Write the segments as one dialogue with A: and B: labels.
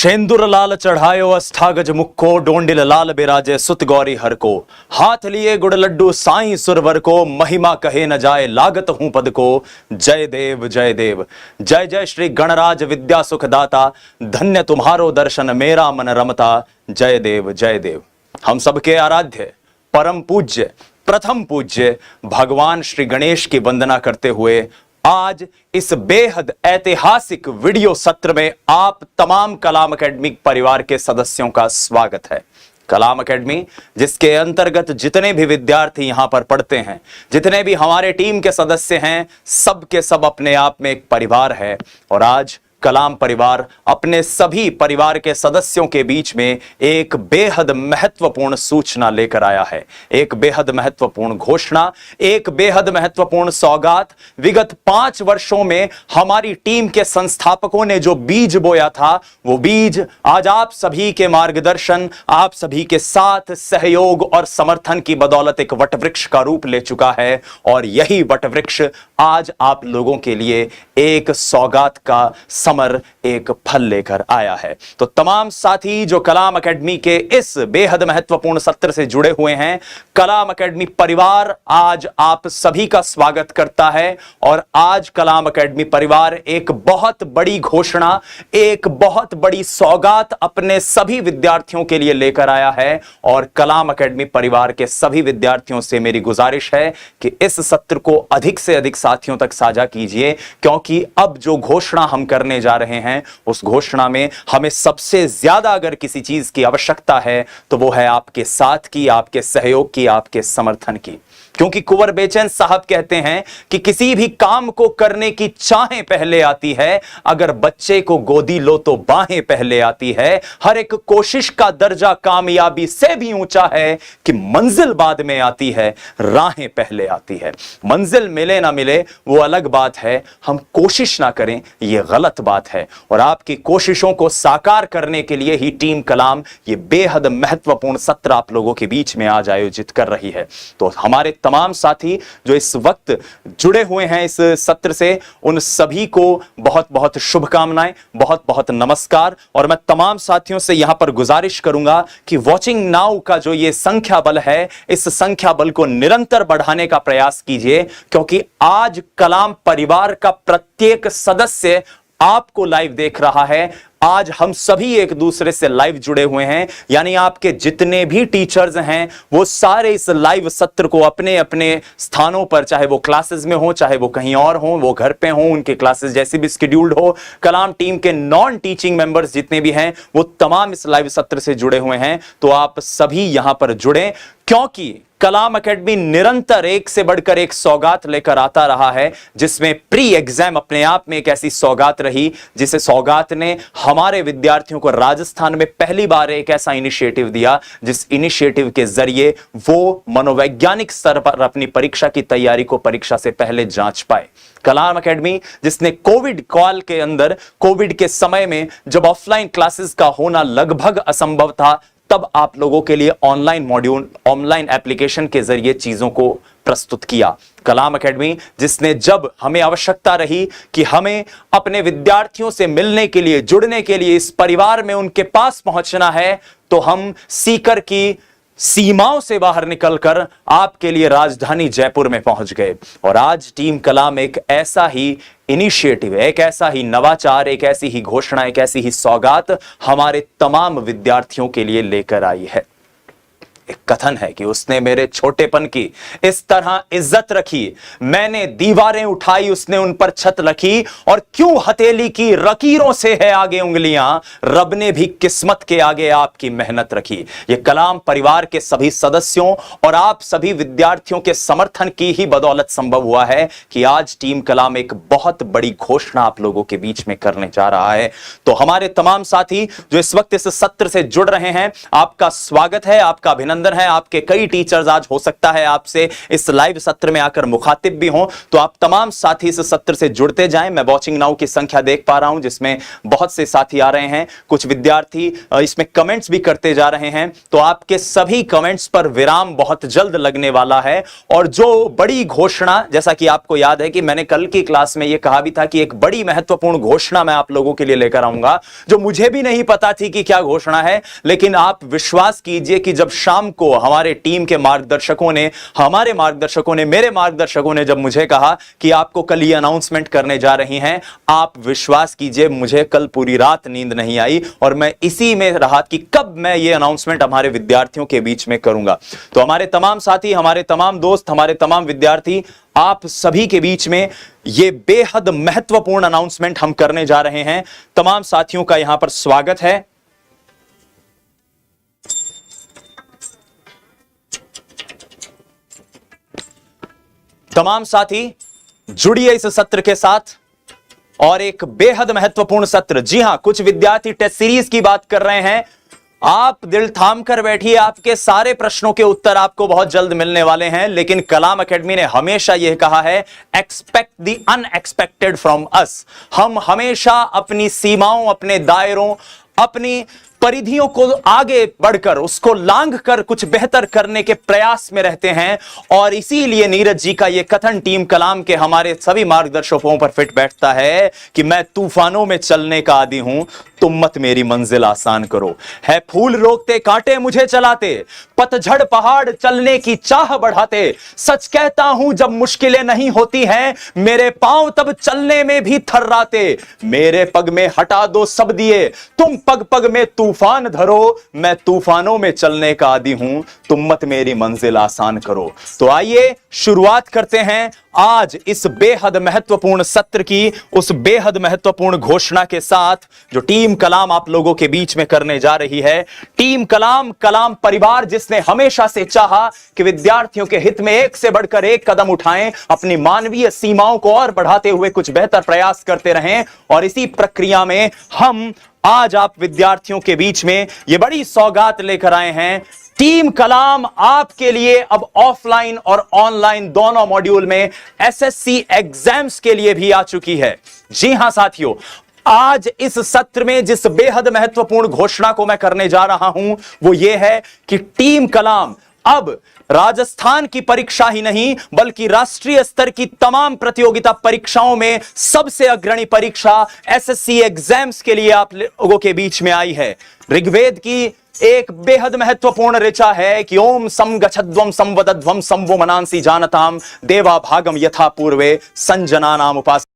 A: शेंदुर लाल चढ़ायो अष्टागज मुक्को, डोंडिल लाल बिराजे सुत गौरी हर को। हाथ लिए गुड़ लड्डू साईं सुरवर को, महिमा कहे न जाए लागत हूं पद को। जय देव जय देव, जय जय श्री गणराज विद्या सुखदाता, धन्य तुम्हारो दर्शन मेरा मन रमता। जय देव जय देव। हम सबके आराध्य परम पूज्य प्रथम पूज्य भगवान श्री गणेश की वंदना करते हुए आज इस बेहद ऐतिहासिक वीडियो सत्र में आप तमाम कलाम एकेडमी परिवार के सदस्यों का स्वागत है। कलाम एकेडमी जिसके अंतर्गत जितने भी विद्यार्थी यहां पर पढ़ते हैं, जितने भी हमारे टीम के सदस्य हैं, सब के सब अपने आप में एक परिवार है। और आज कलाम परिवार अपने सभी परिवार के सदस्यों के बीच में एक बेहद महत्वपूर्ण सूचना लेकर आया है, एक बेहद महत्वपूर्ण घोषणा, एक बेहद महत्वपूर्ण सौगात। विगत 5 वर्षों में हमारी टीम के संस्थापकों ने जो बीज बोया था, वो बीज आज आप सभी के मार्गदर्शन, आप सभी के साथ सहयोग और समर्थन की बदौलत एक वटवृक्ष का रूप ले चुका है। और यही वटवृक्ष आज आप लोगों के लिए एक सौगात का समर, एक फल लेकर आया है। तो तमाम साथी जो कलाम एकेडमी के इस बेहद महत्वपूर्ण सत्र से जुड़े हुए हैं, कलाम एकेडमी परिवार आज आप सभी का स्वागत करता है। और आज कलाम एकेडमी परिवार एक बहुत बड़ी घोषणा, एक बहुत बड़ी सौगात अपने सभी विद्यार्थियों के लिए लेकर आया है। और कलाम एकेडमी परिवार के सभी विद्यार्थियों से मेरी गुजारिश है कि इस सत्र को अधिक से अधिक साथियों तक साझा कीजिए, क्योंकि अब जो घोषणा हम करने जा रहे हैं उस घोषणा में हमें सबसे ज्यादा अगर किसी चीज की आवश्यकता है तो वो है आपके साथ की, आपके सहयोग की, आपके समर्थन की। क्योंकि कुंवर बेचैन साहब कहते हैं कि किसी भी काम को करने की चाहें पहले आती है, अगर बच्चे को गोदी लो तो बाहें पहले आती है। हर एक कोशिश का दर्जा कामयाबी से भी ऊंचा है कि मंजिल बाद में आती है, राहें पहले आती है। मंजिल मिले ना मिले वो अलग बात है, हम कोशिश ना करें ये गलत बात है। और आपकी कोशिशों को साकार करने के लिए ही टीम कलाम ये बेहद महत्वपूर्ण सत्र आप लोगों के बीच में आज आयोजित कर रही है। तो हमारे तमाम साथी जो इस वक्त जुड़े हुए हैं इस सत्र से, उन सभी को बहुत बहुत शुभकामनाएं, बहुत बहुत नमस्कार। और मैं तमाम साथियों से यहां पर गुजारिश करूंगा कि वॉचिंग नाउ का जो ये संख्या बल है, इस संख्या बल को निरंतर बढ़ाने का प्रयास कीजिए, क्योंकि आज कलाम परिवार का प्रत्येक सदस्य आपको लाइव देख रहा है। आज हम सभी एक दूसरे से लाइव जुड़े हुए हैं, यानी आपके जितने भी टीचर्स हैं वो सारे इस लाइव सत्र को अपने अपने स्थानों पर, चाहे वो क्लासेस में हो, चाहे वो कहीं और हो, वो घर पे हो, उनके क्लासेस जैसी भी शेड्यूल्ड हो, कलाम टीम के नॉन टीचिंग मेंबर्स जितने भी हैं वो तमाम इस लाइव सत्र से जुड़े हुए हैं। तो आप सभी यहां पर जुड़े, क्योंकि कलाम एकेडमी निरंतर एक से बढ़कर एक सौगात लेकर आता रहा है, जिसमें प्री एग्जाम अपने आप में एक ऐसी सौगात रही, जिसे सौगात ने हमारे विद्यार्थियों को राजस्थान में पहली बार एक ऐसा इनिशिएटिव दिया, जिस इनिशिएटिव के जरिए वो मनोवैज्ञानिक स्तर पर अपनी परीक्षा की तैयारी को परीक्षा से पहले जांच पाए। कलाम एकेडमी जिसने कोविड काल के अंदर, कोविड के समय में जब ऑफलाइन क्लासेस का होना लगभग असंभव था, तब आप लोगों के लिए ऑनलाइन मॉड्यूल, ऑनलाइन एप्लीकेशन के जरिए चीजों को प्रस्तुत किया। कलाम एकेडमी जिसने जब हमें आवश्यकता रही कि हमें अपने विद्यार्थियों से मिलने के लिए, जुड़ने के लिए, इस परिवार में उनके पास पहुंचना है, तो हम सीकर की सीमाओं से बाहर निकलकर आपके लिए राजधानी जयपुर में पहुंच गए। और आज टीम कलाम एक ऐसा ही इनिशिएटिव, एक ऐसा ही नवाचार, एक ऐसी ही घोषणा, एक ऐसी ही सौगात हमारे तमाम विद्यार्थियों के लिए लेकर आई है। एक कथन है कि उसने मेरे छोटेपन की इस तरह इज्जत रखी, मैंने दीवारें उठाई, उसने उन पर छत रखी, और क्यों हथेली की लकीरों से है आगे उंगलियां, रब ने भी किस्मत के आगे आपकी मेहनत रखी। ये कलाम परिवार के सभी सदस्यों और आप सभी विद्यार्थियों के समर्थन की ही बदौलत संभव हुआ है कि आज टीम कलाम एक बहुत बड़ी घोषणा आप लोगों के बीच में करने जा रहा है। तो हमारे तमाम साथी जो इस वक्त इस सत्र से जुड़ रहे हैं, आपका स्वागत है, आपका अभिनंदन अभिनंदन है। आपके कई टीचर्स आज हो सकता है आपसे इस लाइव सत्र में आकर मुखातिब भी हों, तो आप तमाम साथी इस सत्र से जुड़ते जाएं। मैं वॉचिंग नाउ की संख्या देख पा रहा हूं जिसमें बहुत से साथी आ रहे हैं, कुछ विद्यार्थी इसमें कमेंट्स भी करते जा रहे हैं, तो आपके सभी कमेंट्स पर विराम बहुत जल्द लगने वाला है। और जो बड़ी घोषणा, जैसा कि आपको याद है कि मैंने कल की क्लास में यह कहा भी था कि एक बड़ी महत्वपूर्ण घोषणा मैं आप लोगों के लिए लेकर आऊंगा, जो मुझे भी नहीं पता थी कि क्या घोषणा है, लेकिन आप विश्वास कीजिए कि जब शाम को हमारे टीम के मार्गदर्शकों ने, हमारे मार्गदर्शकों ने, मेरे मार्गदर्शकों ने जब मुझे कहा कि आपको कल ये अनाउंसमेंट करने जा रही हैं, आप विश्वास कीजिए मुझे कल पूरी रात नींद नहीं आई और मैं इसी में रहा कि कब मैं ये अनाउंसमेंट हमारे विद्यार्थियों के बीच में करूंगा। तो हमारे तमाम साथी, हमारे तमाम दोस्त, हमारे तमाम विद्यार्थी, आप सभी के बीच में यह बेहद महत्वपूर्ण अनाउंसमेंट हम करने जा रहे हैं। तमाम साथियों का यहां पर स्वागत है। तमाम साथी जुड़िए इस सत्र के साथ, और एक बेहद महत्वपूर्ण सत्र। जी हां, कुछ विद्यार्थी टेस्ट सीरीज की बात कर रहे हैं। आप दिल थाम कर बैठिए, आपके सारे प्रश्नों के उत्तर आपको बहुत जल्द मिलने वाले हैं। लेकिन कलाम एकेडमी ने हमेशा यह कहा है, expect the unexpected from us. हम हमेशा अपनी सीमाओं, अपने दायरों, अपनी परिधियों को आगे बढ़कर, उसको लांघ कर कुछ बेहतर करने के प्रयास में रहते हैं। और इसीलिए नीरज जी का यह कथन टीम कलाम के हमारे सभी मार्गदर्शकों पर फिट बैठता है कि मैं तूफानों में चलने का आदी हूं, तुम मत मेरी मंजिल आसान करो। है फूल रोकते, कांटे मुझे चलाते, पतझड़ पहाड़ चलने की चाह बढ़ाते। सच कहता हूं जब मुश्किलें नहीं होती हैं, मेरे पांव तब चलने में भी थर्राते। मेरे पग में हटा दो सब दिए, तुम पग पग में तूफान धरो। मैं तूफानों में चलने का आदी हूं, तुम मत मेरी मंजिल आसान करो। तो आइए शुरुआत करते हैं आज इस बेहद महत्वपूर्ण सत्र की, उस बेहद महत्वपूर्ण घोषणा के साथ जो टीम कलाम आप लोगों के बीच में करने जा रही है। टीम कलाम, कलाम परिवार, जिसने हमेशा से चाहा कि विद्यार्थियों के हित में एक से बढ़कर एक कदम उठाएं, अपनी मानवीय सीमाओं को और बढ़ाते हुए कुछ बेहतर प्रयास करते रहें। और इसी प्रक्रिया में हम आज आप विद्यार्थियों के बीच में यह बड़ी सौगात लेकर आए हैं। टीम कलाम आपके लिए अब ऑफलाइन और ऑनलाइन दोनों मॉड्यूल में एसएससी एग्जाम्स के लिए भी आ चुकी है। जी हां साथियों, आज इस सत्र में जिस बेहद महत्वपूर्ण घोषणा को मैं करने जा रहा हूं वो ये है कि टीम कलाम अब राजस्थान की परीक्षा ही नहीं बल्कि राष्ट्रीय स्तर की तमाम प्रतियोगिता परीक्षाओं में सबसे अग्रणी परीक्षा एसएससी एग्जाम्स के लिए आप लोगों के बीच में आई है। ऋग्वेद की एक बेहद महत्वपूर्ण ऋचा है कि ओम सम गच्छध्वम संवदध्वम संवो मनांसी जानताम देवा भागम यथा पूर्वे संजनानाम उपास।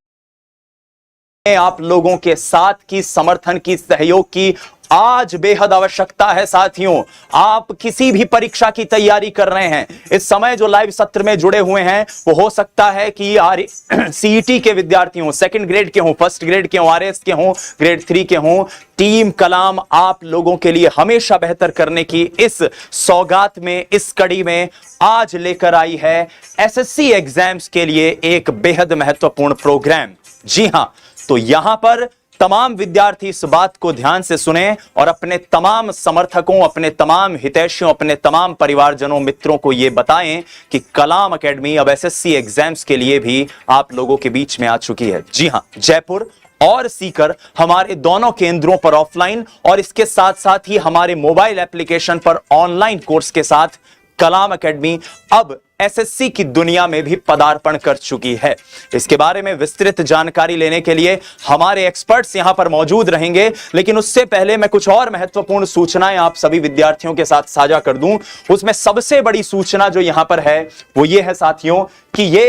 A: आप लोगों के साथ की, समर्थन की, सहयोग की आज बेहद आवश्यकता है साथियों। आप किसी भी परीक्षा की तैयारी कर रहे हैं, इस समय जो लाइव सत्र में जुड़े हुए हैं वो हो सकता है कि सीईटी के विद्यार्थी हों, सेकंड ग्रेड के हों, फर्स्ट ग्रेड के हों, आरएस के हों, ग्रेड 3 के हों। टीम कलाम आप लोगों के लिए हमेशा बेहतर करने की इस सौगात में, इस कड़ी में आज लेकर आई है एसएससी एग्जाम्स के लिए एक बेहद महत्वपूर्ण प्रोग्राम। जी हां, तो यहां पर तमाम विद्यार्थी इस बात को ध्यान से सुने और अपने तमाम समर्थकों, अपने तमाम हितैषियों, अपने तमाम परिवारजनों, मित्रों को यह बताएं कि कलाम एकेडमी अब एसएससी एग्जाम्स के लिए भी आप लोगों के बीच में आ चुकी है। जी हां, जयपुर और सीकर हमारे दोनों केंद्रों पर ऑफलाइन और इसके साथ साथ ही हमारे मोबाइल एप्लीकेशन पर ऑनलाइन कोर्स के साथ कलाम एकेडमी अब एसएससी की दुनिया में भी पदार्पण कर चुकी है। इसके बारे में विस्तृत जानकारी लेने के लिए हमारे एक्सपर्ट्स यहां पर मौजूद रहेंगे, लेकिन उससे पहले मैं कुछ और महत्वपूर्ण सूचनाएं आप सभी विद्यार्थियों के साथ साझा कर दूं। उसमें सबसे बड़ी सूचना जो यहां पर है वो ये है साथियों कि ये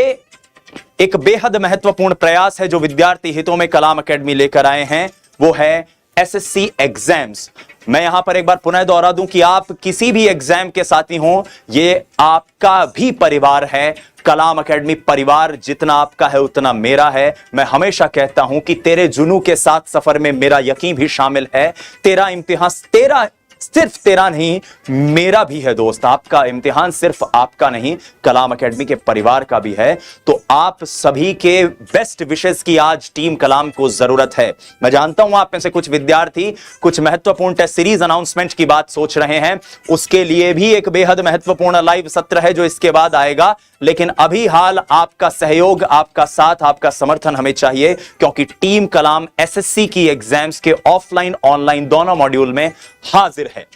A: एक बेहद महत्वपूर्ण प्रयास है जो विद्यार्थी हितों में कलाम एकेडमी लेकर आए हैं, वो है एसएससी एग्जाम्स। मैं यहां पर एक बार पुनः दोहरा दूं कि आप किसी भी एग्जाम के साथी हों, ये आपका भी परिवार है। कलाम एकेडमी परिवार जितना आपका है उतना मेरा है। मैं हमेशा कहता हूं कि तेरे जुनू के साथ सफर में मेरा यकीन भी शामिल है। तेरा इम्तिहान, तेरा सिर्फ तेरा नहीं, मेरा भी है दोस्त। आपका इम्तिहान सिर्फ आपका नहीं, कलाम एकेडमी के परिवार का भी है। तो आप सभी के बेस्ट विशेस की आज टीम कलाम को जरूरत है। मैं जानता हूं आप में से कुछ विद्यार्थी कुछ महत्वपूर्ण टेस्ट सीरीज अनाउंसमेंट की बात सोच रहे हैं, उसके लिए भी एक बेहद महत्वपूर्ण लाइव सत्र है जो इसके बाद आएगा। लेकिन अभी हाल आपका सहयोग, आपका साथ, आपका समर्थन हमें चाहिए, क्योंकि टीम कलाम एसएससी की एग्जाम्स के ऑफलाइन ऑनलाइन दोनों मॉड्यूल में हाजिर है।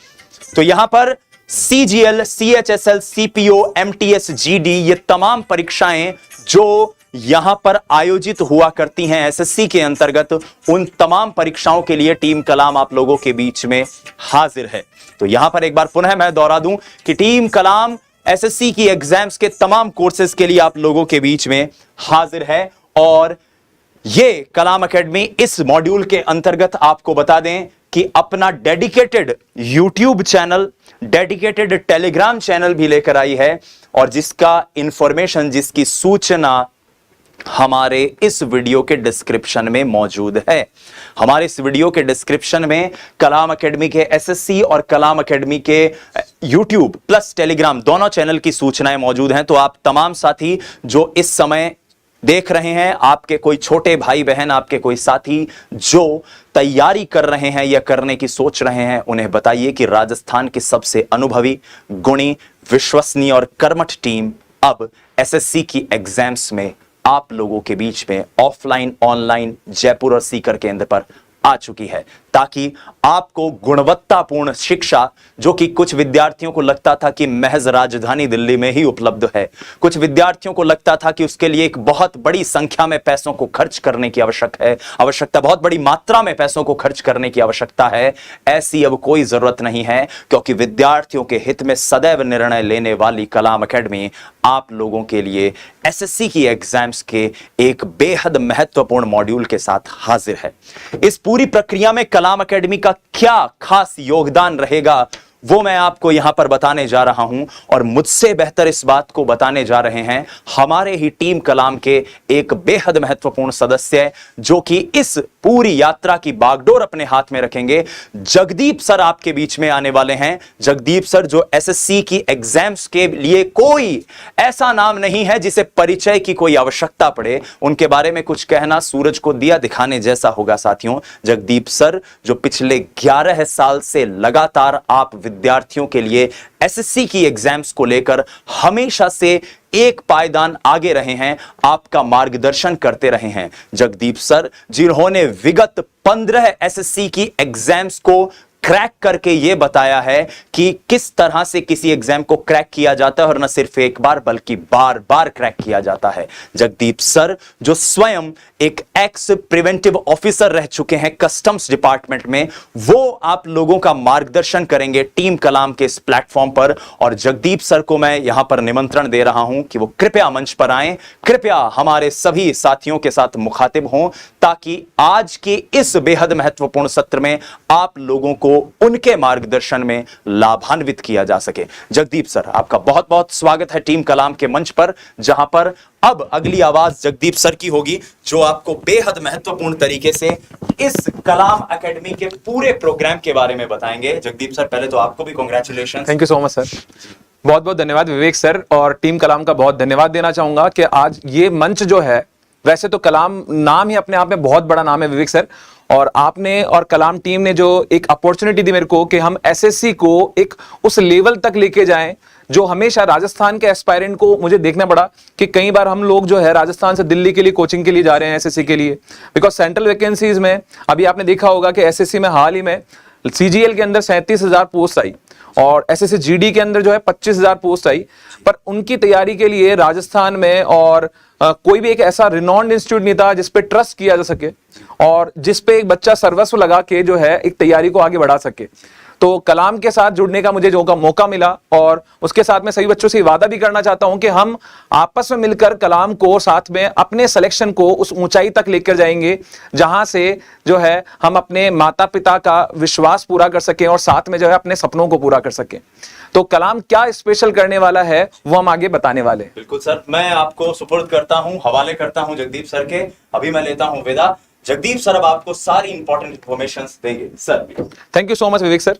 A: तो यहां पर CGL, CHSL, CPO, MTS, GD ये तमाम परीक्षाएं जो यहां पर आयोजित हुआ करती हैं एसएससी के अंतर्गत, उन तमाम परीक्षाओं के लिए टीम कलाम आप लोगों के बीच में हाजिर है। तो यहां पर एक बार पुनः मैं दोहरा दूं कि टीम कलाम एसएससी की एग्जाम्स के तमाम कोर्सेज के लिए आप लोगों के बीच में हाजिर है। और ये कलाम एकेडमी इस मॉड्यूल के अंतर्गत आपको बता दें कि अपना dedicated YouTube channel, dedicated Telegram channel भी लेकर आई है, और जिसका इंफॉर्मेशन, जिसकी सूचना हमारे इस वीडियो के डिस्क्रिप्शन में मौजूद है। हमारे इस वीडियो के डिस्क्रिप्शन में कलाम एकेडमी के एसएससी और कलाम एकेडमी के यूट्यूब प्लस टेलीग्राम दोनों चैनल की सूचनाएं मौजूद हैं। तो आप तमाम साथी जो इस समय देख रहे हैं, आपके कोई छोटे भाई बहन, आपके कोई साथी जो तैयारी कर रहे हैं या करने की सोच रहे हैं, उन्हें बताइए कि राजस्थान की सबसे अनुभवी, गुणी, विश्वसनीय और कर्मठ टीम अब एसएससी की एग्जाम्स में आप लोगों के बीच में ऑफलाइन ऑनलाइन जयपुर और सीकर केंद्र पर आ चुकी है, ताकि आपको गुणवत्तापूर्ण शिक्षा, जो कि कुछ विद्यार्थियों को लगता था कि महज राजधानी दिल्ली में ही उपलब्ध है, कुछ विद्यार्थियों को लगता था कि उसके लिए एक बहुत बड़ी संख्या में पैसों को खर्च करने की आवश्यकता, बहुत बड़ी मात्रा में पैसों को खर्च करने की आवश्यकता है, ऐसी अब कोई जरूरत नहीं है, क्योंकि विद्यार्थियों के हित में सदैव निर्णय लेने वाली कलाम एकेडमी आप लोगों के लिए एसएससी की एग्जाम्स के एक बेहद महत्वपूर्ण मॉड्यूल के साथ हाजिर है। इस पूरी प्रक्रिया में कलाम एकेडमी का क्या खास योगदान रहेगा वो मैं आपको यहां पर बताने जा रहा हूं, और मुझसे बेहतर इस बात को बताने जा रहे हैं हमारे ही टीम कलाम के एक बेहद महत्वपूर्ण सदस्य, जो कि इस पूरी यात्रा की बागडोर अपने हाथ में रखेंगे। जगदीप सर आपके बीच में आने वाले हैं। जगदीप सर जो एसएससी की एग्जाम्स के लिए कोई ऐसा नाम नहीं है जिसे परिचय की कोई आवश्यकता पड़े, उनके बारे में कुछ कहना सूरज को दिया दिखाने जैसा होगा साथियों। जगदीप सर जो पिछले 11 साल से लगातार आप विद्यार्थियों के लिए एसएससी की एग्जाम्स को लेकर हमेशा से एक पायदान आगे रहे हैं, आपका मार्गदर्शन करते रहे हैं। जगदीप सर जिन्होंने विगत 15 एसएससी की एग्जाम्स को क्रैक करके यह बताया है कि किस तरह से किसी एग्जाम को क्रैक किया जाता है, और न सिर्फ एक बार बल्कि बार बार क्रैक किया जाता है। जगदीप सर जो स्वयं एक एक्स प्रिवेंटिव ऑफिसर रह चुके हैं कस्टम्स डिपार्टमेंट में, वो आप लोगों का मार्गदर्शन करेंगे टीम कलाम के इस प्लेटफॉर्म पर। और जगदीप सर को मैं यहां पर निमंत्रण दे रहा हूं कि वो कृपया मंच पर आएं, कृपया हमारे सभी साथियों के साथ मुखातिब हों, ताकि आज के इस बेहद महत्वपूर्ण सत्र में आप लोगों को उनके मार्गदर्शन में लाभान्वित किया जा सके। जगदीप सर आपका बहुत बहुत स्वागत है टीम कलाम के मंच पर, जहां पर अब अगली आवाज जगदीप सर की होगी, जो आपको बेहद महत्वपूर्ण तरीके से इस कलाम एकेडमी के पूरे प्रोग्राम के बारे में बताएंगे। जगदीप सर पहले तो आपको भी congratulation.
B: Thank you so much sir, बहुत बहुत धन्यवाद विवेक सर, और टीम कलाम का बहुत धन्यवाद देना चाहूंगा कि आज ये मंच जो है, वैसे तो कलाम नाम ही अपने आप में बहुत बड़ा नाम है विवेक सर, और आपने और कलाम टीम ने जो एक अपॉर्चुनिटी दी मेरे को कि हम एसएससी को एक उस लेवल तक लेके जाएं जो हमेशा राजस्थान के एस्पायरेंट को मुझे देखना पड़ा कि कई बार हम लोग जो है राजस्थान से दिल्ली के लिए कोचिंग के लिए जा रहे हैं एसएससी के लिए, बिकॉज सेंट्रल वैकेंसीज में अभी आपने देखा होगा कि एसएससी में हाल ही में सीजीएल के अंदर 37,000 पोस्ट आई और एसएससी जीडी के अंदर जो है 25,000 पोस्ट आई, पर उनकी तैयारी के लिए राजस्थान में और कोई भी एक ऐसा रिनॉन्ड इंस्टीट्यूट नहीं था जिस पे ट्रस्ट किया जा सके और जिस पे एक बच्चा सर्वस्व लगा के जो है एक तैयारी को आगे बढ़ा सके। तो कलाम के साथ जुड़ने का मुझे जो का मौका मिला, और उसके साथ मैं सभी बच्चों से वादा भी करना चाहता हूं कि हम आपस में मिलकर कलाम को साथ में अपने सिलेक्शन को उस ऊंचाई तक लेकर जाएंगे जहां से जो है हम अपने माता पिता का विश्वास पूरा कर सकें और साथ में जो है अपने सपनों को पूरा कर सकें। तो कलाम क्या स्पेशल करने वाला है वो हम आगे बताने वाले हैं।
A: बिल्कुल सर, मैं आपको सुपुर्द करता हूं, हवाले करता हूं जगदीप सर के। अभी मैं लेता हूं विदा। जगदीप सर अब आपको सारी इंपॉर्टेंट इंफॉर्मेशन देंगे। Sir
B: thank you so much Vivek sir.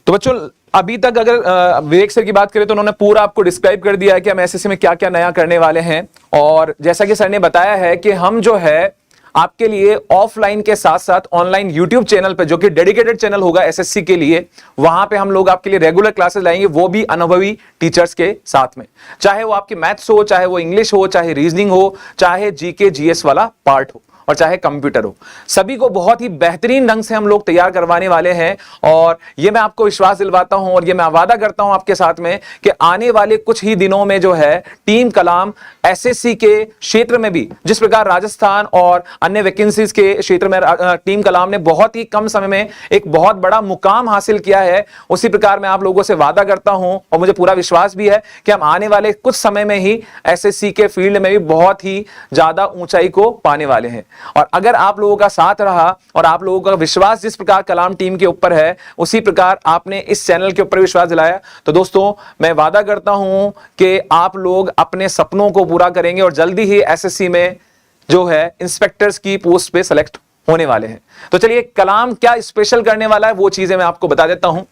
B: तो बच्चों अभी तक अगर विवेक सर की बात करें तो उन्होंने पूरा आपको डिस्क्राइब कर दिया है कि हम एसएससी में क्या क्या नया करने वाले हैं। और जैसा कि सर ने बताया है कि हम जो है आपके लिए ऑफलाइन के साथ साथ ऑनलाइन यूट्यूब चैनल पे, जो कि डेडिकेटेड चैनल होगा एसएससी के लिए, वहां पे हम लोग आपके लिए रेगुलर क्लासेस लाएंगे, वो भी अनुभवी टीचर्स के साथ में। चाहे वो आपकी मैथ्स हो, चाहे वो इंग्लिश हो, चाहे रीजनिंग हो, चाहे जीके जीएस वाला पार्ट हो, और चाहे कंप्यूटर हो, सभी को बहुत ही बेहतरीन ढंग से हम लोग तैयार करवाने वाले हैं। और ये मैं आपको विश्वास दिलवाता हूं और ये मैं वादा करता हूं आपके साथ में कि आने वाले कुछ ही दिनों में जो है टीम कलाम एसएससी के क्षेत्र में भी, जिस प्रकार राजस्थान और अन्य वैकेंसीज के क्षेत्र में टीम कलाम ने बहुत ही कम समय में एक बहुत बड़ा मुकाम हासिल किया है, उसी प्रकार मैं आप लोगों से वादा करता हूं और मुझे पूरा विश्वास भी है कि हम आने वाले कुछ समय में ही एसएससी के फील्ड में भी बहुत ही ज्यादा ऊंचाई को पाने वाले हैं। और अगर आप लोगों का साथ रहा और आप लोगों का विश्वास जिस प्रकार कलाम टीम के ऊपर है, उसी प्रकार आपने इस चैनल के ऊपर विश्वास दिलाया, तो दोस्तों मैं वादा करता हूं कि आप लोग अपने सपनों को पूरा करेंगे और जल्दी ही एसएससी में जो है इंस्पेक्टर्स की पोस्ट पे सेलेक्ट होने वाले हैं। तो चलिए कलाम क्या स्पेशल करने वाला है वो चीजें मैं आपको बता देता हूं।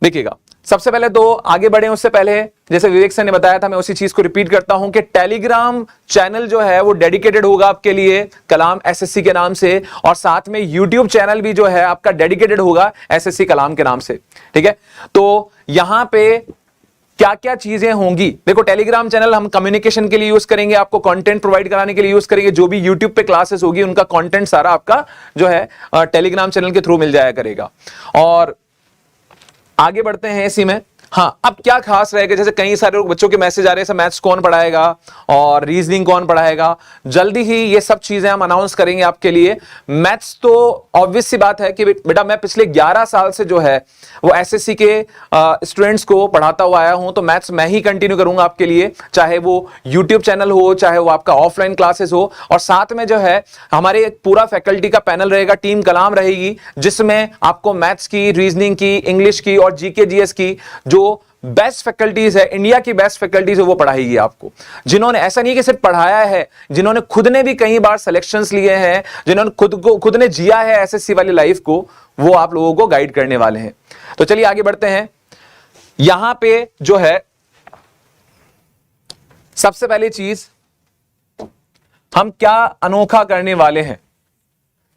B: देखिएगा, सबसे पहले तो आगे बढ़े उससे पहले जैसे विवेक सर ने बताया था, मैं उसी चीज को रिपीट करता हूं कि टेलीग्राम चैनल जो है वो डेडिकेटेड होगा आपके लिए कलाम एसएससी के नाम से, और साथ में यूट्यूब चैनल भी जो है आपका डेडिकेटेड होगा एसएससी कलाम के नाम से। ठीक है, तो यहां पे क्या क्या चीजें होंगी, देखो टेलीग्राम चैनल हम कम्युनिकेशन के लिए यूज करेंगे, आपको कंटेंट प्रोवाइड कराने के लिए यूज करेंगे, जो भी यूट्यूब पे क्लासेस होगी उनका कंटेंट सारा आपका जो है टेलीग्राम चैनल के थ्रू मिल जाया करेगा। और आगे बढ़ते हैं इसी में। हाँ, अब क्या खास रहेगा, जैसे कई सारे बच्चों के मैसेज आ रहे हैं, मैथ्स कौन पढ़ाएगा और रीजनिंग कौन पढ़ाएगा, जल्दी ही ये सब चीजें हम अनाउंस करेंगे आपके लिए। मैथ्स तो ऑब्वियस सी बात है कि बेटा मैं पिछले 11 साल से जो है वो एसएससी के स्टूडेंट्स को पढ़ाता हुआ आया हूं, तो मैथ्स मैं ही कंटिन्यू करूंगा आपके लिए, चाहे वो यूट्यूब चैनल हो, चाहे वो आपका ऑफलाइन क्लासेस हो। और साथ में जो है हमारे पूरा फैकल्टी का पैनल रहेगा, टीम कलाम रहेगी, जिसमें आपको मैथ्स की, रीजनिंग की, इंग्लिश की और जीके जीएस की जो बेस्ट फैकल्टीज है, इंडिया की बेस्ट फैकल्टीज है, वो पढ़ाएगी आपको, जिन्होंने ऐसा नहीं कि सिर्फ पढ़ाया है, जिन्होंने खुद ने भी कई बार सिलेक्शंस लिए हैं, जिन्होंने खुद ने जिया है एसएससी वाली लाइफ को, वो आप लोगों को गाइड करने वाले हैं। तो चलिए आगे बढ़ते हैं। यहां पे जो है सबसे पहली चीज हम क्या अनोखा करने वाले हैं,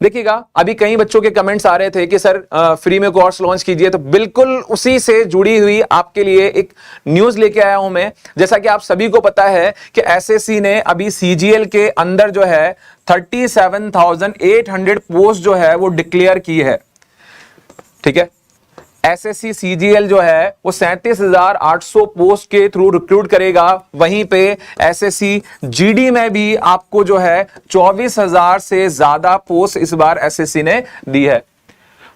B: देखिएगा, अभी कई बच्चों के कमेंट्स आ रहे थे कि सर फ्री में कोर्स लॉन्च कीजिए, तो बिल्कुल उसी से जुड़ी हुई आपके लिए एक न्यूज लेके आया हूं मैं। जैसा कि आप सभी को पता है कि एसएससी ने अभी सीजीएल के अंदर जो है 37,800 पोस्ट जो है वो डिक्लेयर की है। ठीक है, एसएससी सीजीएल जो है वो 37,800 पोस्ट के थ्रू रिक्रूट करेगा। वहीं पे एसएससी जीडी में भी आपको जो है 24,000 से ज्यादा पोस्ट इस बार एसएससी ने दी है।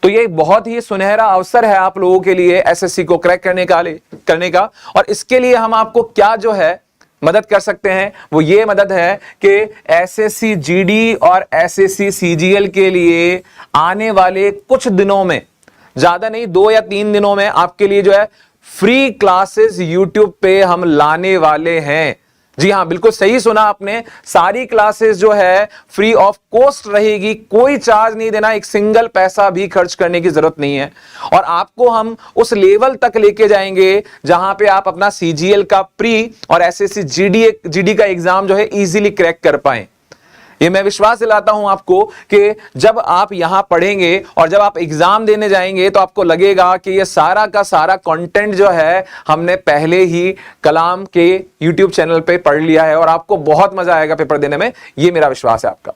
B: तो ये बहुत ही सुनहरा अवसर है आप लोगों के लिए एसएससी को क्रैक करने का। और इसके लिए हम आपको क्या जो है मदद कर सकते हैं, वो ये मदद है कि एसएससी जीडी और एसएससी सीजीएल के लिए आने वाले कुछ दिनों में, ज्यादा नहीं 2 या 3 दिनों में, आपके लिए जो है फ्री क्लासेस यूट्यूब पे हम लाने वाले हैं। जी हां, बिल्कुल सही सुना आपने, सारी क्लासेस जो है फ्री ऑफ कॉस्ट रहेगी, कोई चार्ज नहीं देना, एक सिंगल पैसा भी खर्च करने की जरूरत नहीं है। और आपको हम उस लेवल तक लेके जाएंगे जहां पे आप अपना सीजीएल का प्री और एसएससी जीडी का एग्जाम जो है इजीली क्रैक कर पाएं। ये मैं विश्वास दिलाता हूं आपको कि जब आप यहां पढ़ेंगे और जब आप एग्जाम देने जाएंगे तो आपको लगेगा कि ये सारा का सारा कंटेंट जो है हमने पहले ही कलाम के यूट्यूब चैनल पे पढ़ लिया है और आपको बहुत मजा आएगा पेपर देने में, ये मेरा विश्वास है आपका।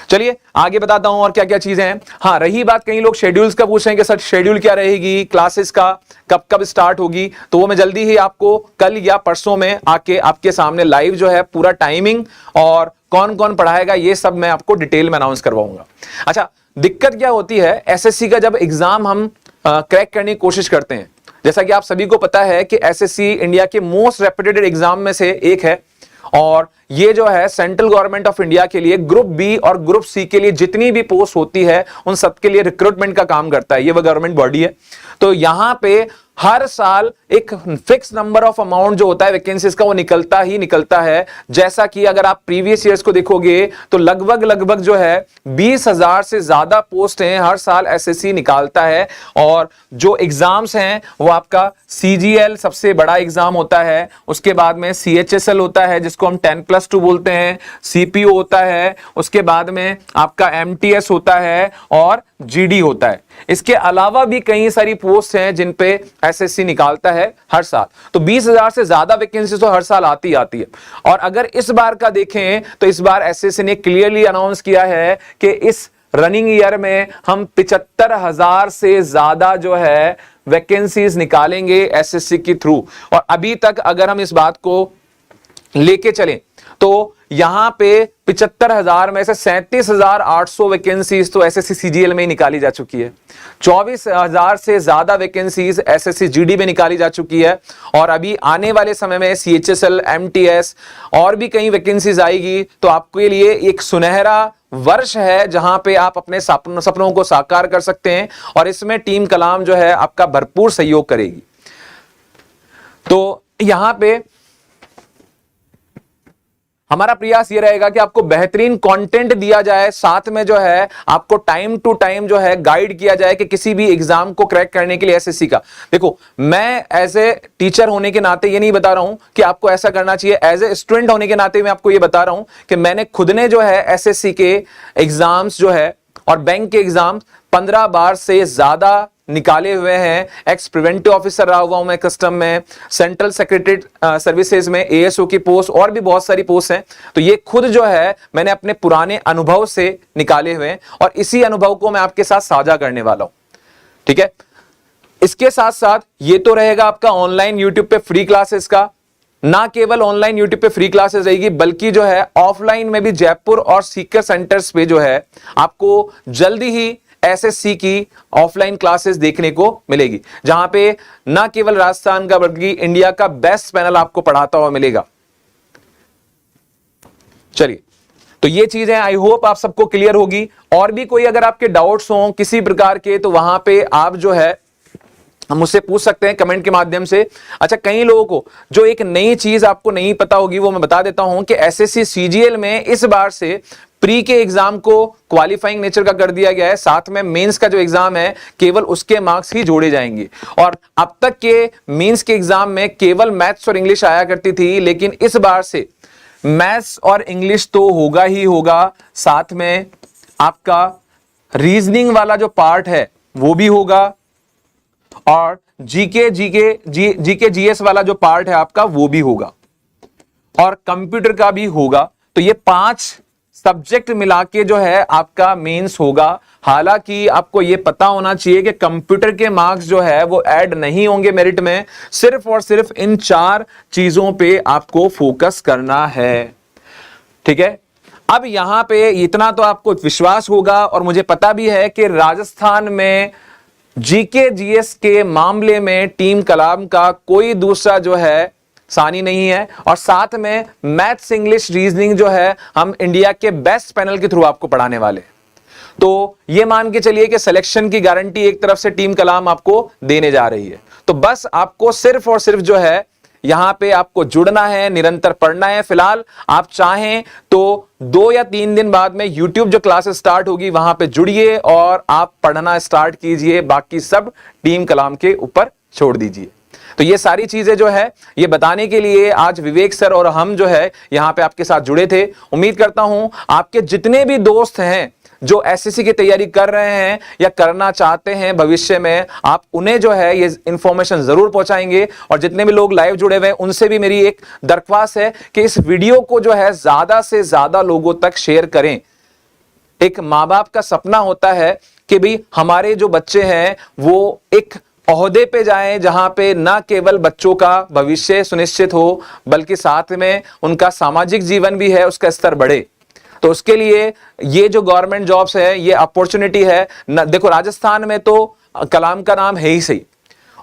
B: चलिए आगे बताता हूं और क्या क्या चीजें हैं। हाँ, रही बात, कई लोग शेड्यूल्स का पूछ रहे हैं कि सर शेड्यूल क्या रहेगी, क्लासेस का कब स्टार्ट होगी, तो वो मैं जल्दी ही आपको कल या परसों में आके आपके सामने लाइव जो है पूरा टाइमिंग और कौन कौन पढ़ाएगा ये सब मैं आपको डिटेल में अनाउंस करवाऊंगा। अच्छा, दिक्कत क्या होती है एसएससी का जब एग्जाम हम क्रैक करने की कोशिश करते हैं, जैसा कि आप सभी को पता है कि एसएससी इंडिया के मोस्ट रेप्यूटेड एग्जाम में से एक है और ये जो है सेंट्रल गवर्नमेंट ऑफ इंडिया के लिए ग्रुप बी और ग्रुप सी के लिए जितनी भी पोस्ट होती है उन सबके लिए रिक्रूटमेंट का काम करता है, ये वो गवर्नमेंट बॉडी है। तो यहां पे हर साल एक फिक्स नंबर ऑफ अमाउंट जो होता है वैकेंसीज का वो निकलता ही निकलता है। जैसा कि अगर आप प्रीवियस ईयर्स को देखोगे तो लगभग जो है 20,000 से ज्यादा पोस्ट हैं हर साल एसएससी निकालता है। और जो एग्जाम्स हैं वो आपका सीजीएल सबसे बड़ा एग्जाम होता है, उसके बाद में सीएचएसएल होता है जिसको हम 10+2 बोलते हैं, सीपीओ होता है, उसके बाद में आपका एमटीएस होता है और जीडी होता है। इसके अलावा भी कई सारी पोस्ट हैं जिन पे एसएससी निकालता है हर साल। तो 20,000 से ज्यादा वैकेंसी तो हर साल आती है। और अगर इस बार का देखें तो इस बार एसएससी ने क्लियरली अनाउंस किया है कि इस रनिंग ईयर में हम 75,000 से ज्यादा जो है वैकेंसीज निकालेंगे एसएससी के थ्रू। और अभी तक अगर हम इस बात को लेके चलें तो यहां पे 75,000 में से 37,800 वैकेंसीज तो एसएससी सीजीएल में ही निकाली जा चुकी है। 24,000 से ज्यादा वैकेंसीज एसएससी जीडी में निकाली जा चुकी है। और अभी आने वाले समय में सीएचएसएल, एमटीएस और भी कई वैकेंसीज आएगी। तो आपके लिए एक सुनहरा वर्ष है जहां पे आप अपने सपनों को साकार कर सकते हैं और इसमें टीम कलाम जो है आपका भरपूर सहयोग करेगी। तो यहां पे हमारा प्रयास ये रहेगा कि आपको बेहतरीन कंटेंट दिया जाए, साथ में जो है आपको टाइम टू टाइम जो है गाइड किया जाए कि किसी भी एग्जाम को क्रैक करने के लिए एसएससी का। देखो, मैं एज ए टीचर होने के नाते ये नहीं बता रहा हूं कि आपको ऐसा करना चाहिए, एज ए स्टूडेंट होने के नाते मैं आपको ये बता रहा हूं कि मैंने खुद ने जो है एसएससी के एग्जाम्स जो है और बैंक के एग्जाम 15 बार से ज्यादा निकाले हुए हैं। एक्स प्रिवेंटिव ऑफिसर रहा हुआ हूं मैं कस्टम में, सेंट्रल सेक्रेटरी सर्विसेज में एएसओ की पोस्ट और भी बहुत सारी पोस्ट हैं। तो ये खुद जो है मैंने अपने पुराने अनुभव से निकाले हुए हैं और इसी अनुभव को मैं आपके साथ साझा करने वाला हूं। ठीक है, इसके साथ साथ ये तो रहेगा आपका ऑनलाइन यूट्यूब पे फ्री क्लासेस का। ना केवल ऑनलाइन यूट्यूब पे फ्री क्लासेस रहेगी बल्कि जो है ऑफलाइन में भी जयपुर और सीकर सेंटर्स पे जो है आपको जल्दी ही एसएससी की ऑफलाइन क्लासेस देखने को मिलेगी, जहां पे ना केवल राजस्थान का बल्कि इंडिया का बेस्ट पैनल आपको पढ़ाता हुआ मिलेगा। चलिए, तो ये चीजें आई होप आप सबको क्लियर होगी। और भी कोई अगर आपके डाउट्स हो किसी प्रकार के तो वहां पे आप जो है हम मुझसे पूछ सकते हैं कमेंट के माध्यम से। अच्छा, कई लोगों को जो एक नई चीज आपको नहीं पता होगी वो मैं बता देता हूं कि एसएससी सीजीएल में इस बार से प्री के एग्जाम को क्वालिफाइंग नेचर का कर दिया गया है, साथ में मेंस का जो एग्जाम है केवल उसके मार्क्स ही जोड़े जाएंगे। और अब तक के मेंस के एग्जाम में केवल मैथ्स और इंग्लिश आया करती थी, लेकिन इस बार से मैथ्स और इंग्लिश तो होगा ही होगा, साथ में आपका रीजनिंग वाला जो पार्ट है वो भी होगा और जीके जीएस वाला जो पार्ट है आपका वो भी होगा और कंप्यूटर का भी होगा। तो ये 5 सब्जेक्ट मिला के जो है आपका मेंस होगा। हालांकि आपको ये पता होना चाहिए कि कंप्यूटर के मार्क्स जो है वो ऐड नहीं होंगे मेरिट में, सिर्फ और सिर्फ इन 4 चीजों पे आपको फोकस करना है। ठीक है, अब यहां पे इतना तो आपको विश्वास होगा और मुझे पता भी है कि राजस्थान में जीके जीएस के मामले में टीम कलाम का कोई दूसरा जो है सानी नहीं है। और साथ में मैथ्स, इंग्लिश, रीजनिंग जो है हम इंडिया के बेस्ट पैनल के थ्रू आपको पढ़ाने वाले। तो ये मान के चलिए कि सिलेक्शन की गारंटी एक तरफ से टीम कलाम आपको देने जा रही है। तो बस आपको सिर्फ और सिर्फ जो है यहां पे आपको जुड़ना है, निरंतर पढ़ना है। फिलहाल आप चाहें तो 2 या 3 दिन बाद में YouTube जो क्लासेस स्टार्ट होगी वहां पे जुड़िए और आप पढ़ना स्टार्ट कीजिए, बाकी सब टीम कलाम के ऊपर छोड़ दीजिए। तो ये सारी चीजें जो है ये बताने के लिए आज विवेक सर और हम जो है यहां पे आपके साथ जुड़े थे। उम्मीद करता हूं आपके जितने भी दोस्त हैं जो एसएससी की तैयारी कर रहे हैं या करना चाहते हैं भविष्य में, आप उन्हें जो है ये इंफॉर्मेशन जरूर पहुंचाएंगे। और जितने भी लोग लाइव जुड़े हुए हैं उनसे भी मेरी एक दरख्वास्त है कि इस वीडियो को जो है ज्यादा से ज्यादा लोगों तक शेयर करें। एक माँ बाप का सपना होता है कि भाई हमारे जो बच्चे हैं वो एक ओहदे पे जाएं जहां पे ना केवल बच्चों का भविष्य सुनिश्चित हो बल्कि साथ में उनका सामाजिक जीवन भी है उसका स्तर बढ़े। तो उसके लिए ये जो गवर्नमेंट जॉब्स है ये अपॉर्चुनिटी है। देखो, राजस्थान में तो कलाम का नाम है ही सही,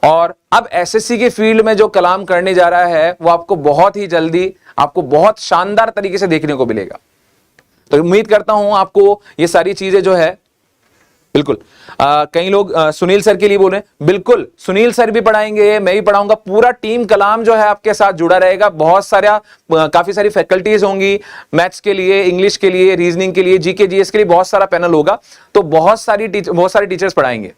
B: और अब एसएससी की फील्ड में जो कलाम करने जा रहा है वो आपको बहुत ही जल्दी आपको बहुत शानदार तरीके से देखने को मिलेगा। तो उम्मीद करता हूं आपको ये सारी चीजें जो है बिल्कुल। कई लोग सुनील सर के लिए बोल रहे हैं, बिल्कुल सुनील सर भी पढ़ाएंगे, मैं भी पढ़ाऊंगा, पूरा टीम कलाम जो है आपके साथ जुड़ा रहेगा। बहुत सारा काफी सारी फैकल्टीज होंगी, मैथ्स के लिए, इंग्लिश के लिए, रीजनिंग के लिए, जीके जीएस के लिए बहुत सारा पैनल होगा, तो बहुत सारे टीचर्स पढ़ाएंगे।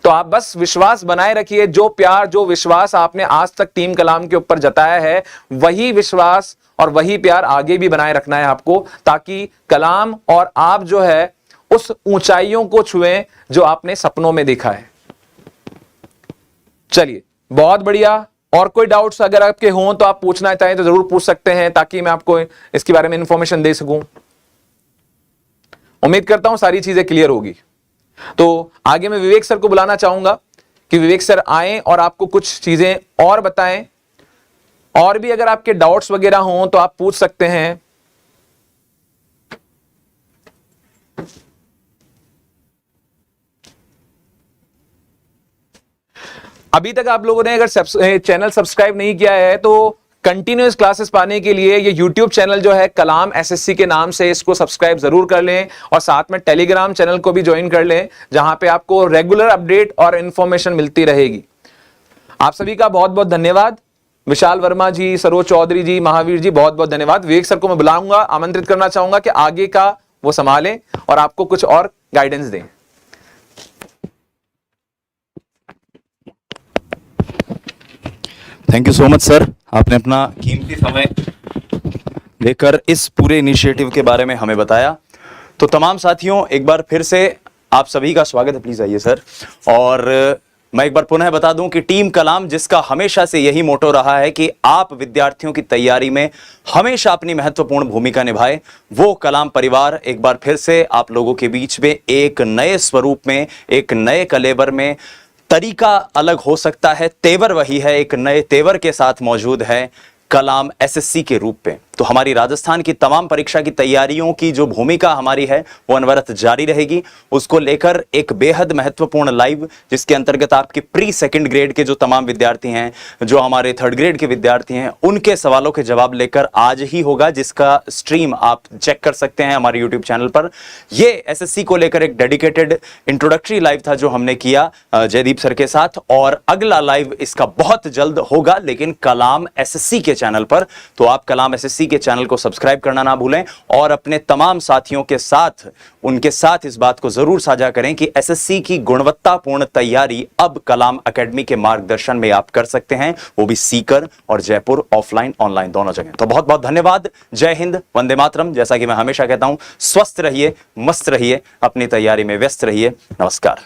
B: तो आप बस विश्वास बनाए रखिए, जो प्यार जो विश्वास आपने आज तक टीम कलाम के ऊपर जताया है, वही विश्वास और वही प्यार आगे भी बनाए रखना है आपको, ताकि कलाम और आप जो है उस ऊंचाइयों को छुएं जो आपने सपनों में देखा है। चलिए, बहुत बढ़िया। और कोई डाउट्स अगर आपके हों तो आप पूछना चाहें तो जरूर पूछ सकते हैं, ताकि मैं आपको इसके बारे में इंफॉर्मेशन दे सकूं। उम्मीद करता हूं सारी चीजें क्लियर होगी। तो आगे मैं विवेक सर को बुलाना चाहूंगा कि विवेक सर आए और आपको कुछ चीजें और बताएं। और भी अगर आपके डाउट्स वगैरह हों तो आप पूछ सकते हैं। अभी तक आप लोगों ने अगर चैनल सब्सक्राइब नहीं किया है तो कंटिन्यूअस क्लासेस पाने के लिए ये यूट्यूब चैनल जो है कलाम एसएससी के नाम से, इसको सब्सक्राइब जरूर कर लें, और साथ में टेलीग्राम चैनल को भी ज्वाइन कर लें, जहां पे आपको रेगुलर अपडेट और इंफॉर्मेशन मिलती रहेगी। आप सभी का बहुत बहुत धन्यवाद। विशाल वर्मा जी, सरोज चौधरी जी, महावीर जी, बहुत बहुत धन्यवाद। विवेक सर को मैं बुलाऊंगा, आमंत्रित करना चाहूंगा कि आगे का वो संभालें और आपको कुछ और गाइडेंस दें।
A: Thank you so much sir, आपने अपना कीमती समय देकर इस पूरे इनिशिएटिव के बारे में हमें बताया। तो तमाम साथियों, एक बार फिर से आप सभी का स्वागत है। प्लीज आइए सर। और मैं एक बार पुनः बता दूं कि टीम कलाम, जिसका हमेशा से यही मोटो रहा है कि आप विद्यार्थियों की तैयारी में हमेशा अपनी महत्वपूर्ण भूमिका निभाए, वो कलाम परिवार एक बार फिर से आप लोगों के बीच में एक नए स्वरूप में, एक नए कलेवर में, तरीका अलग हो सकता है, तेवर वही है, एक नए तेवर के साथ मौजूद है कलाम एसएससी के रूप में। तो हमारी राजस्थान की तमाम परीक्षा की तैयारियों की जो भूमिका हमारी है वो अनवरत जारी रहेगी। उसको लेकर एक बेहद महत्वपूर्ण लाइव, जिसके अंतर्गत आपके प्री सेकंड ग्रेड के जो तमाम विद्यार्थी हैं, जो हमारे थर्ड ग्रेड के विद्यार्थी हैं, उनके सवालों के जवाब लेकर आज ही होगा, जिसका स्ट्रीम आप चेक कर सकते हैं हमारे यूट्यूब चैनल पर। ये एसएससी को लेकर एक डेडिकेटेड इंट्रोडक्टरी लाइव था जो हमने किया जयदीप सर के साथ, और अगला लाइव इसका बहुत जल्द होगा, लेकिन कलाम एसएससी के चैनल पर। तो आप कलाम एसएससी के चैनल को सब्सक्राइब करना ना भूलें, और अपने तमाम साथियों के साथ, उनके साथ इस बात को जरूर साझा करें कि एसएससी की गुणवत्तापूर्ण तैयारी अब कलाम एकेडमी के मार्गदर्शन में आप कर सकते हैं, वो भी सीकर और जयपुर, ऑफलाइन ऑनलाइन दोनों जगह। तो बहुत बहुत धन्यवाद। जय हिंद, वंदे मातरम। जैसा कि मैं हमेशा कहता हूं, स्वस्थ रहिए, मस्त रहिए, अपनी तैयारी में व्यस्त रहिए। नमस्कार।